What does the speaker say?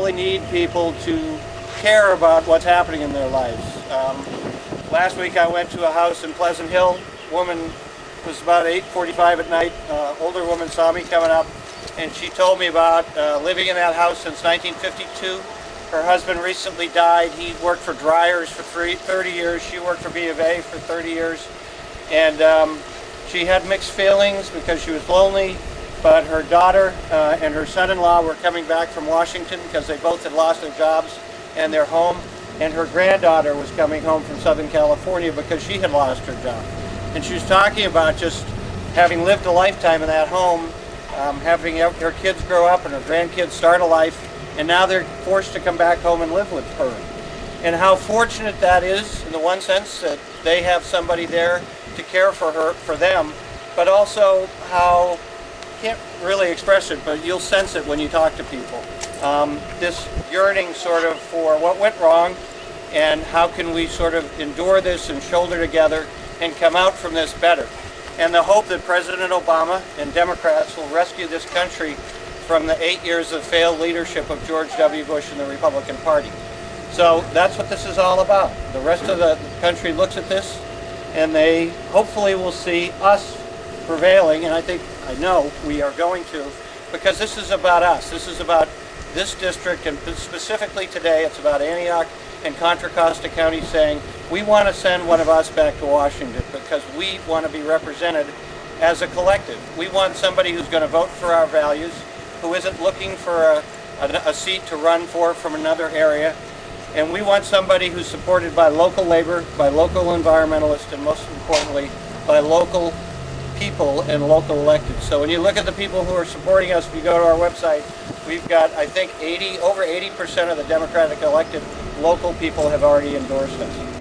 really need people to care about what's happening in their lives. Last week I went to a house in Pleasant Hill. Woman was about 8:45 at night. Older woman saw me coming up, and she told me about living in that house since 1952. Her husband recently died. He worked for Dryers for 30 years. She worked for B of A for 30 years. And she had mixed feelings because she was lonely, but her daughter and her son-in-law were coming back from Washington because they both had lost their jobs and their home. And her granddaughter was coming home from Southern California because she had lost her job. And she was talking about just having lived a lifetime in that home, having her kids grow up and her grandkids start a life, and now they're forced to come back home and live with her. And how fortunate that is, in the one sense, that they have somebody there to care for her, for them, but also how, can't really express it, but you'll sense it when you talk to people. This yearning sort of for what went wrong and how can we sort of endure this and shoulder together and come out from this better. And the hope that President Obama and Democrats will rescue this country from the 8 years of failed leadership of George W. Bush and the Republican Party. So that's what this is all about. The rest of the country looks at this and they hopefully will see us prevailing, and I know we are going to, because this is about us. This is about this district, and specifically today it's about Antioch and Contra Costa County saying we want to send one of us back to Washington because we want to be represented as a collective. We want somebody who's going to vote for our values, who isn't looking for a seat to run for from another area. And we want somebody who's supported by local labor, by local environmentalists, and most importantly, by local people and local electeds. So when you look at the people who are supporting us, if you go to our website, we've got, I think, over 80% of the Democratic elected local people have already endorsed us.